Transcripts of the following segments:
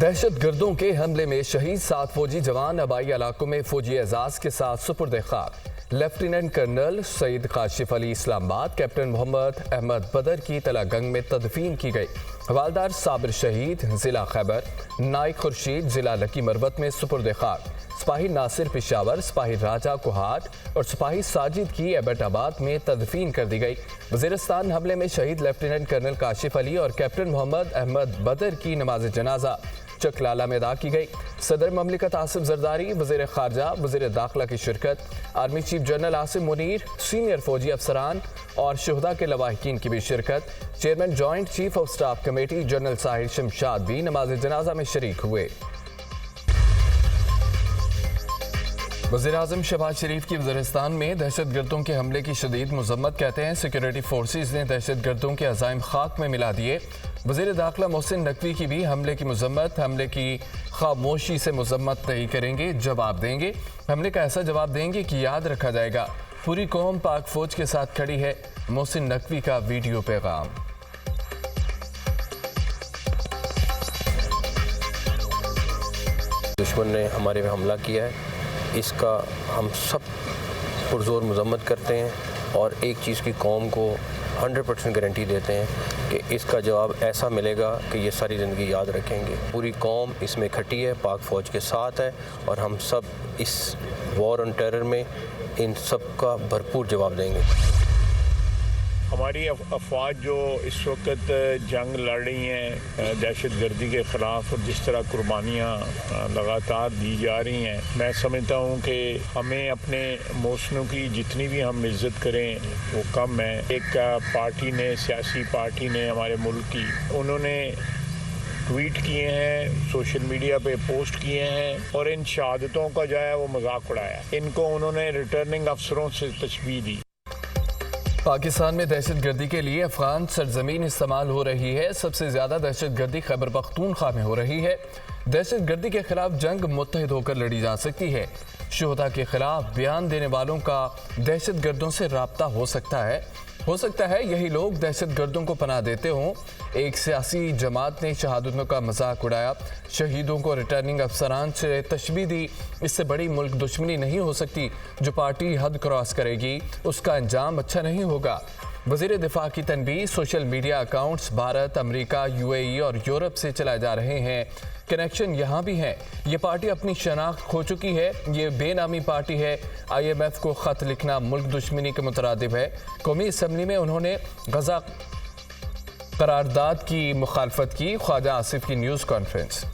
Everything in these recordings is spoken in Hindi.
दहशत गर्दों के हमले में शहीद 7 फौजी जवान आबाई इलाकों में फौजी एजाज के साथ सुपुर्द खाक। Lieutenant colonel Saeed Kashif Ali Islamabad, captain Mohammad Ahmed Badar की तलागंग में तदफीन की गई। हवालदार साबिर शहीद जिला खैबर, नाइक खुर्शीद जिला लकी मरवत में सुपुर्द खाक। सिपाही नासिर पेशावर, सिपाही राजा कोहाट और सिपाही साजिद की एबटाबाद में तदफीन कर दी गई। वजीरिस्तान हमले में शहीद लेफ्टिनेंट कर्नल काशिफ अली और कैप्टन मोहम्मद अहमद बदर की नमाज जनाजा चकलाला में अदा की गई। सदर ममलिकत आसिफ जरदारी, वज़ीर खारजा, वज़ीर दाखिला की शिरकत, army chief general Asim Munir, senior फौजी अफसरान और शुहदा के लवाहिकीन की भी शिरकत। Chairman joint chief of staff committee general Sahir Shamshad भी नमाज जनाजा में शरीक हुए। वज़ीर-ए-आज़म शहबाज शरीफ की वज़ीरिस्तान में दहशत गर्दों के हमले की शदीद मज़म्मत। कहते हैं सिक्योरिटी फोर्सेज ने दहशत गर्दों के अज़ाइम खाक में मिला दिए। वज़ीर दाखिला मोहसिन नकवी की भी हमले की मज़म्मत। हमले की खामोशी से मज़म्मत नहीं करेंगे, जवाब देंगे। हमले का ऐसा जवाब देंगे कि याद रखा जाएगा। पूरी कौम पाक फौज के साथ खड़ी है। मोहसिन नकवी का वीडियो पैगाम। दुश्मन ने हमारे पे हमला किया है, इसका हम सब पुरजोर मजम्मत करते हैं और एक चीज़ की कौम को 100% गारंटी देते हैं कि इसका जवाब ऐसा मिलेगा कि ये सारी ज़िंदगी याद रखेंगे। पूरी कौम इसमें इकट्ठी है, पाक फ़ौज के साथ है और हम सब इस वॉर ऑन टेरर में इन सब का भरपूर जवाब देंगे। हमारी अफवाज जो इस वक्त जंग लड़ रही हैं दहशत गर्दी के ख़िलाफ़ और जिस तरह कुर्बानियाँ लगातार दी जा रही हैं, मैं समझता हूँ कि हमें अपने मौसनों की जितनी भी हम इज़्ज़त करें वो कम है। एक पार्टी ने, सियासी पार्टी ने हमारे मुल्क की, उन्होंने ट्वीट किए हैं, सोशल मीडिया पे पोस्ट किए हैं और इन शहादतों का जो है वो मजाक उड़ाया। इनको उन्होंने रिटर्निंग अफसरों से तशबीह दी। पाकिस्तान में दहशत गर्दी के लिए अफगान सरजमीन इस्तेमाल हो रही है। सबसे ज्यादा दहशत गर्दी खैबर पख्तूनख्वा में हो रही है। दहशत गर्दी के खिलाफ जंग मुत्तहिद होकर लड़ी जा सकती है। शुहदा के खिलाफ बयान देने वालों का दहशत गर्दों से राब्ता हो सकता है यही लोग दहशत गर्दों को पनाह देते हों। एक सियासी जमात ने शहादतों का मजाक उड़ाया, शहीदों को रिटर्निंग अफसरान से तशबीह दी। इससे बड़ी मुल्क दुश्मनी नहीं हो सकती। जो पार्टी हद क्रॉस करेगी उसका अंजाम अच्छा नहीं होगा। वज़ीर दिफा की तनबीह, social media accounts Bharat, America, UAE और यूरोप से चलाए जा रहे हैं। कनेक्शन यहाँ भी हैं। ये पार्टी अपनी शनाख्त खो चुकी है। ये बेनामी पार्टी है। IMF को ख़त लिखना मुल्क दुश्मनी के मुतरादिब है। कौमी असम्बली में उन्होंने गजा करारदाद की मुखालफत की। ख्वाजा आसिफ की न्यूज़ कॉन्फ्रेंस।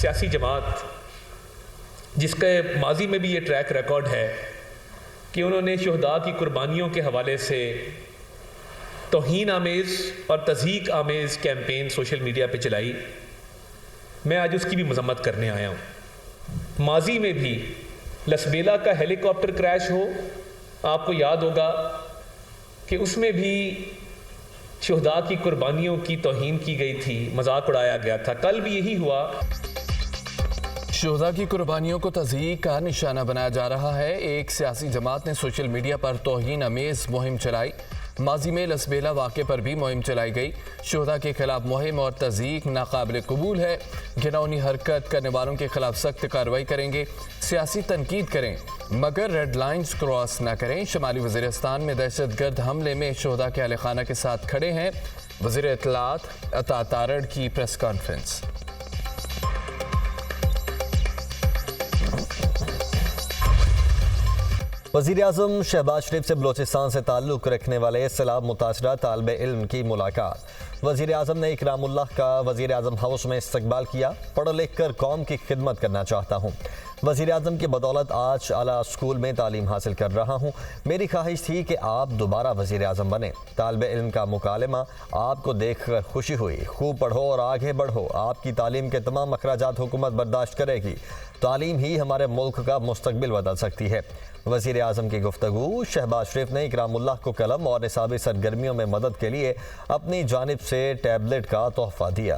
सियासी जमात जिसके माजी में भी ये ट्रैक रिकॉर्ड है कि उन्होंने शुहदा की कुर्बानियों के हवाले से तौहीन आमेज़ और तज़हीक आमेज़ कैंपेन सोशल मीडिया पे चलाई, मैं आज उसकी भी मजम्मत करने आया हूँ। माजी में भी लसबेला का हेलीकॉप्टर क्रैश हो, आपको याद होगा कि उसमें भी शुहदा की कुर्बानियों की तौहीन की गई थी, मजाक उड़ाया गया था। कल भी यही हुआ। शुहदा की कुर्बानियों को तज़हीक का निशाना बनाया जा रहा है। एक सियासी जमात ने सोशल मीडिया पर तौहीन अमेज़ मुहिम चलाई। माजी में लसबेला वाक़े पर भी मुहिम चलाई गई। शुहदा के खिलाफ मुहिम और तज़हीक नाकाबिल कबूल है। घिनौनी हरकत करने वालों के खिलाफ सख्त कार्रवाई करेंगे। सियासी तनकीद करें मगर रेड लाइन्स क्रॉस न करें। शुमाली वज़ीरिस्तान में दहशत गर्द हमले में शुहदा के अहले खाना के साथ खड़े हैं। वज़ीर इत्तलात अता तारड़ की प्रेस कॉन्फ्रेंस। वज़ीर-ए-आज़म शहबाज शरीफ से बलोचिस्तान से ताल्लुक़ रखने वाले सैलाब मुतासरा तालिब इल्म की मुलाकात। वज़ीर-ए-आज़म ने इकरामुल्लाह का वज़ीर-ए-आज़म हाउस में इस्तकबाल किया। पढ़ लिख कर कौम की खिदमत करना चाहता हूँ। वज़ीर-ए-आज़म की बदौलत आज आला स्कूल में तालीम हासिल कर रहा हूँ। मेरी ख्वाहिश थी कि आप दोबारा वज़ीर-ए-आज़म बने। तालिब इल्म का मुकालमा आपको देख कर खुशी हुई। खूब पढ़ो और आगे बढ़ो। आपकी तालीम के तमाम अखराजात हुकूमत बर्दाश्त करेगी। तालीम ही हमारे मुल्क का मुस्तकबिल बदल सकती है। वज़ीर-ए-आज़म की गुफ्तगू। शहबाज शरीफ ने इकरामुल्लाह को कलम और निसाबी सरगर्मियों में मदद के लिए अपनी जानिब से टैबलेट का तोहफा दिया।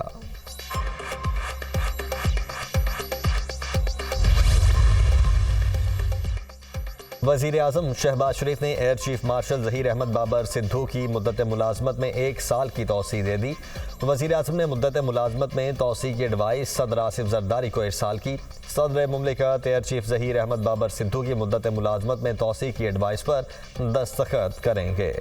वज़ीर आज़म शहबाज शरीफ ने air chief marshal Zaheer Ahmed Babar Sidhu की मुद्दत मुलाजमत में 1 साल की तौसीह दे दी। वज़ीर आज़म ने मुद्दत मुलाजमत में तौसीह की एडवाइस सदर आसिफ जरदारी को इरसाल की। सदर मुमलिकत एयर चीफ ज़हीर अहमद बाबर सिद्धू की मुद्दत मुलाजमत में तौसीह की एडवाइस पर दस्तखत करेंगे।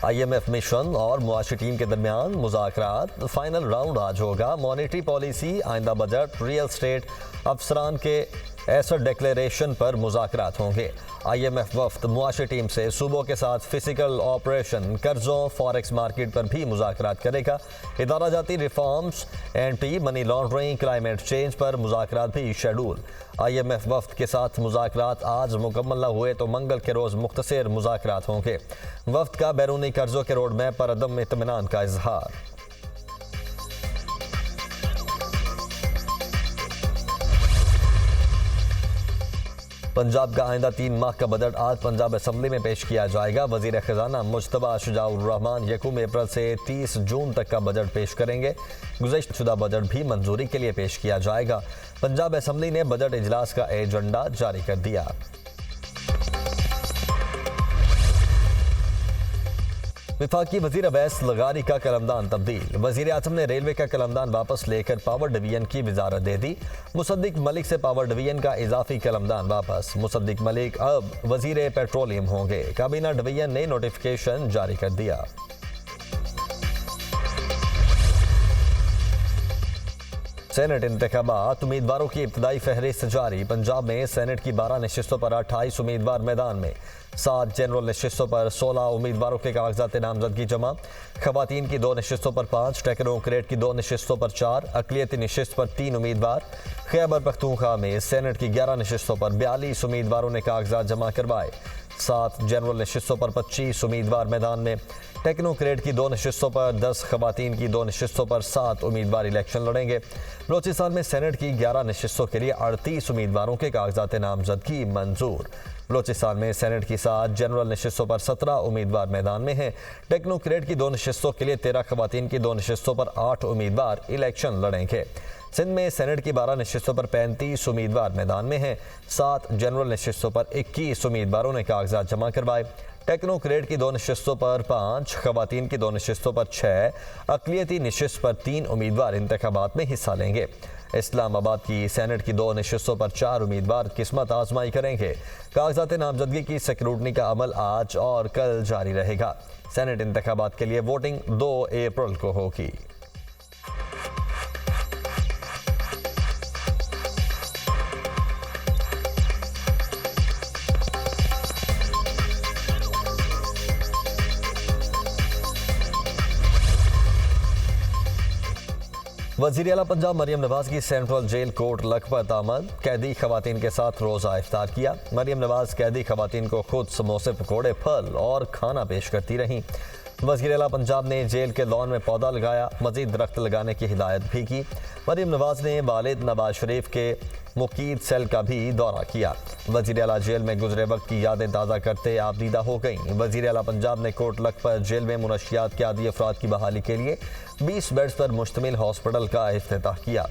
IMF मिशन और मुआशी टीम के दरमियान मुज़ाकरात फाइनल राउंड आज होगा। मॉनेटरी पॉलिसी, आइंदा बजट, रियल स्टेट अफसरान के एसेट डिक्लेरेशन पर मुज़ाकरात होंगे। IMF वफ्द मुआशी टीम से सूबों के साथ फिजिकल ऑपरेशन, कर्जों, फॉरेक्स मार्केट पर भी मुज़ाकरात करेगा। इदारा जाती reforms, anti money laundering, climate change पर मुज़ाकरात भी शेड्यूल। IMF वफ्द के साथ मुज़ाकरात आज मुकम्मल न हुए तो मंगल के रोज़ मुख्तसर मुज़ाकरात होंगे। वफ्द का बैरूनी कर्जों के रोड मैप पर अदम इत्मीनान का इजहार। पंजाब का आइंदा 3 माह का बजट आज पंजाब असम्बली में पेश किया जाएगा। वजीर खजाना मुश्तबा शुजाउर रहमान 1 अप्रैल से 30 जून तक का बजट पेश करेंगे। गुज़श्ता शुदा बजट भी मंजूरी के लिए पेश किया जाएगा। पंजाब असम्बली ने बजट इजलास का एजेंडा जारी कर दिया। विफाकी वजीर अवैस लगारी का कलमदान तब्दील। वजीर आज़म ने रेलवे का कलमदान वापस लेकर पावर डिवीजन की वजारत दे दी। मुसद्दिक मलिक से पावर डिवीजन का इजाफी कलमदान वापस। मुसद्दिक मलिक अब वजीर पेट्रोलियम होंगे। काबीना डिवीजन ने नोटिफिकेशन जारी कर दिया। सेनेट इंतखाबात, उम्मीदवारों की इब्तदाई फहरिस्त जारी। पंजाब में सेनेट की 12 नशिस्तों पर 28 उम्मीदवार मैदान में। 7 जनरल नशिस्तों पर 16 उम्मीदवारों के कागजात नामजदगी जमा। खवातीन की 2 नशिस्तों पर 5, टेक्नोक्रेट की 2 नशिस्तों पर 4, अक़लियती नशिस्त पर 3 उम्मीदवार। खैबर पख्तूनख्वा में सेनेट की 11 नशिस्तों पर 42 उम्मीदवारों ने कागजात जमा करवाए। 7 जनरल नशिस्तों पर 25 उम्मीदवार मैदान में। टेक्नोक्रेट की 2 नशिस्तों पर 10, खवातीन की 2 नशिस्तों पर 7 उम्मीदवार इलेक्शन लड़ेंगे। बलोचिस्तान में सेनेट की 11 नशिस्तों के लिए 38 उम्मीदवारों के कागजात नामजदगी मंजूर। बलोचिस्तान में सेनेट की 7 जनरल नशिस्तों पर 17 उम्मीदवार मैदान में हैं। टेक्नोक्रेट की 2 नशिस्तों के लिए 13, खवातीन की 2 नशिस्तों पर 8 उम्मीदवार इलेक्शन लड़ेंगे। सिंध में सेनेट की 12 नशिस्तों पर 35 उम्मीदवार मैदान में हैं। 7 जनरल नशिस्तों पर 21 उम्मीदवारों ने कागजात जमा करवाए। टेक्नोक्रेट की 2 नशिस्तों पर 5, खवातीन की 2 नशिस्तों पर 6, अक़लियती नशिस्त पर 3 उम्मीदवार इंतखाबात में हिस्सा लेंगे। इस्लामाबाद की सेनेट की 2 नशिस्तों पर 4 उम्मीदवार किस्मत आजमाई करेंगे। कागजात नामजदगी की स्क्रूटनी का अमल आज और कल जारी रहेगा। सेनेट इंतखाबात के लिए वोटिंग 2 अप्रैल को होगी। वज़ीर आला पंजाब मरियम नवाज की सेंट्रल जेल कोर्ट लखपत आमद। कैदी खवातीन के साथ रोज़ा इफ्तार किया। मरियम नवाज कैदी खवातीन को खुद समोसे, पकौड़े, फल और खाना पेश करती रहीं। वज़ीर आला पंजाब ने जेल के लॉन में पौधा लगाया। मज़ीद दरख्त लगाने की हिदायत भी की। मरियम नवाज ने वालिद नवाज शरीफ के मुकीद सेल का भी दौरा किया। वज़ीर आला जेल में गुजरे वक्त की यादें ताज़ा करते आबदीदा हो गईं। वज़ीर आला पंजाब ने कोट लखपत जेल में मुनशियात के आदी अफराद की बहाली के लिए 20 बेड्स पर मुश्तमिल हॉस्पिटल का इफ्तिताह किया।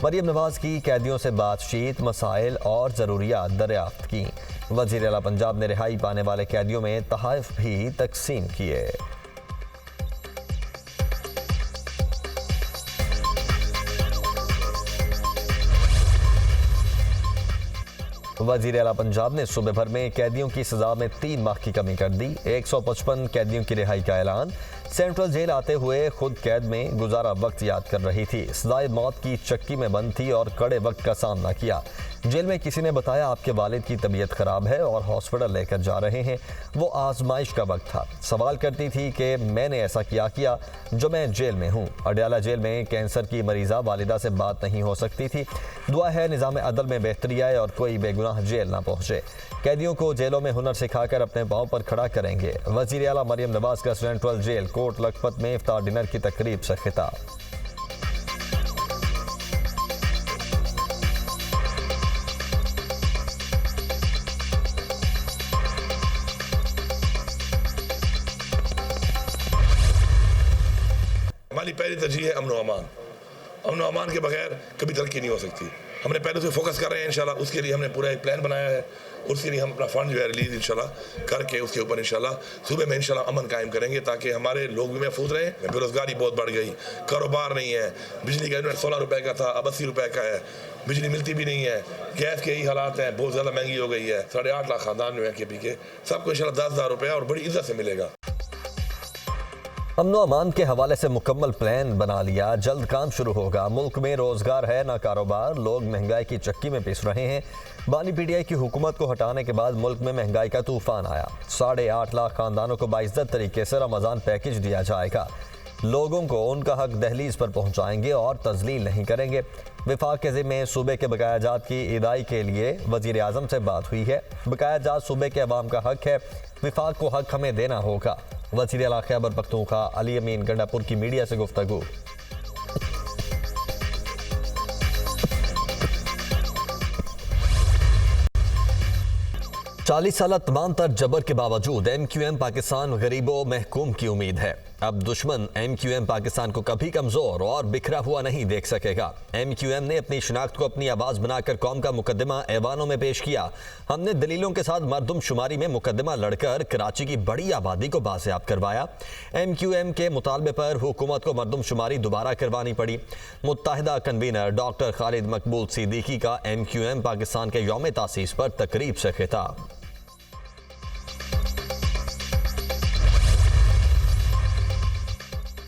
मरियम नवाज की कैदियों से बातचीत, मसाइल और ज़रूरियात दरियाफ्त की। वज़ीर आला पंजाब ने रिहाई पाने वाले कैदियों में तोहफ़े भी तकसीम किए। वज़ीर आला पंजाब ने सूबे भर में कैदियों की सज़ा में 3 माह की कमी कर दी। 155 कैदियों की रिहाई का ऐलान। सेंट्रल जेल आते हुए खुद कैद में गुजारा वक्त याद कर रही थी। सजाए मौत की चक्की में बंद थी और कड़े वक्त का सामना किया। जेल में किसी ने बताया आपके वालिद की तबीयत ख़राब है और हॉस्पिटल लेकर जा रहे हैं। वो आजमाइश का वक्त था। सवाल करती थी कि मैंने ऐसा क्या किया जो मैं जेल में हूँ। अडयाला जेल में कैंसर की मरीज़ा वालिदा से बात नहीं हो सकती थी। दुआ है निज़ाम अदल में बेहतरी आए और कोई बेगुनाह जेल ना पहुँचे। कैदियों को जेलों में हुनर सिखाकर अपने पाँव पर खड़ा करेंगे। वज़ीर आला मरियम नवाज का सेंट्रल जेल कोट लखपत में इफ्तार डिनर की तकरीब से खिताब। हमारी पहली तरजीह है अमन व अमान। अमन व अमान के बगैर कभी तरक्की नहीं हो सकती। हमने पहले उस पर फोकस कर रहे हैं इंशाल्लाह, उसके लिए हमने पूरा एक प्लान बनाया है, उसके लिए हम अपना फंड जो है रिलीज इंशाल्लाह करके उसके ऊपर इंशाल्लाह सूबे में इंशाल्लाह अमन कायम करेंगे ताकि हमारे लोग भी महफूज रहें। बेरोजगारी बहुत बढ़ गई, कारोबार नहीं है, बिजली का यूनिट 16 रुपए का था अब 80 रुपए का है, बिजली मिलती भी नहीं है, गैस के यही हालात हैं, बहुत ज़्यादा महंगी हो गई है। 8.5 लाख खानदान जो है KP के, सबको इंशाल्लाह 10,000 रुपया और बड़ी इज्जत से मिलेगा। अमन अमान के हवाले से मुकम्मल प्लान बना लिया, जल्द काम शुरू होगा। मुल्क में रोजगार है ना कारोबार, लोग महंगाई की चक्की में पिस रहे हैं। बानी PTI की हुकूमत को हटाने के बाद मुल्क में महंगाई का तूफान आया। 8.5 लाख खानदानों को बाइज्जत तरीके से रमज़ान पैकेज दिया जाएगा। लोगों को उनका हक दहलीज पर पहुँचाएंगे और तजलील नहीं करेंगे। विफाक के ज़िम्मे सूबे के बकाया जात की इदाई के लिए वज़ीर आज़म से बात हुई है। बकाया जात सूबे के अवाम का हक है, विफाक को हक हमें देना होगा। वज़ीर आला खैबर पख्तूनख्वा अली अमीन गंडापुर की मीडिया से गुफ्तगू। 40 साल तमाम तर जबर के बावजूद MQM पाकिस्तान गरीबों महकूम की उम्मीद है। अब दुश्मन MQM पाकिस्तान को कभी कमजोर और बिखरा हुआ नहीं देख सकेगा। MQM ने अपनी शनाख्त को अपनी आवाज़ बनाकर कौम का मुकदमा ऐवानों में पेश किया। हमने दलीलों के साथ मरदमशुमारी में मुकदमा लड़कर कराची की बड़ी आबादी को बाज़ेयाब करवाया। MQM के मुतालबे पर हुकूमत को मरदमशुमारी दोबारा करवानी पड़ी। मुत्तहिदा कन्वीनर डॉक्टर खालिद मकबूल सिद्दीकी का MQM पाकिस्तान के यौम तासीस पर तकरीब से खिताब।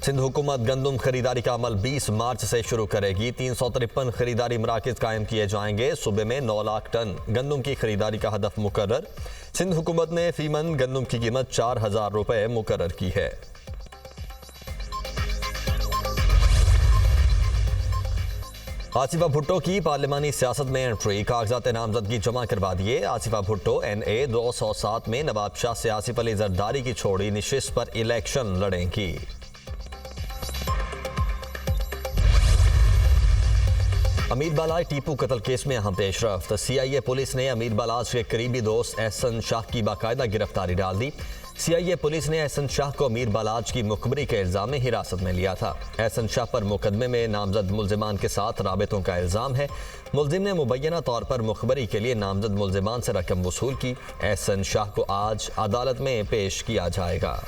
सिंध हुकूमत गंदम खरीदारी का अमल 20 मार्च से शुरू करेगी। 353 खरीदारी मराकज़ कायम किए जाएंगे। सूबे में 9 लाख टन गंदम की खरीदारी का हदफ मुकर्रर। सिंध हुकूमत ने फीमन गंदम की कीमत 4,000 रुपये मुकर्रर की है। आसिफा भुट्टो की पार्लिमानी सियासत में एंट्री, कागजात नामजदगी जमा करवा दिए। आसिफा भुट्टो NA 207 में नवाब शाह से आसिफ अली जरदारी की छोड़ी निशिस्त पर इलेक्शन लड़ेंगी। अमीर बालाज टीपू कत्ल केस में अहम पेशरफ्त। CIA पुलिस ने अमीर बालाज के करीबी दोस्त एहसन शाह की बाकायदा गिरफ्तारी डाल दी। CIA पुलिस ने एहसन शाह को अमीर बालाज की मुखबरी के इल्जाम में हिरासत में लिया था। एहसन शाह पर मुकदमे में नामजद मुल्जिमान के साथ राबितों का इल्जाम है। मुल्जिम ने मुबैना तौर पर मुखबरी के लिए नामजद मुल्जिमान से रकम वसूल की। एहसन शाह को आज अदालत में पेश किया जाएगा।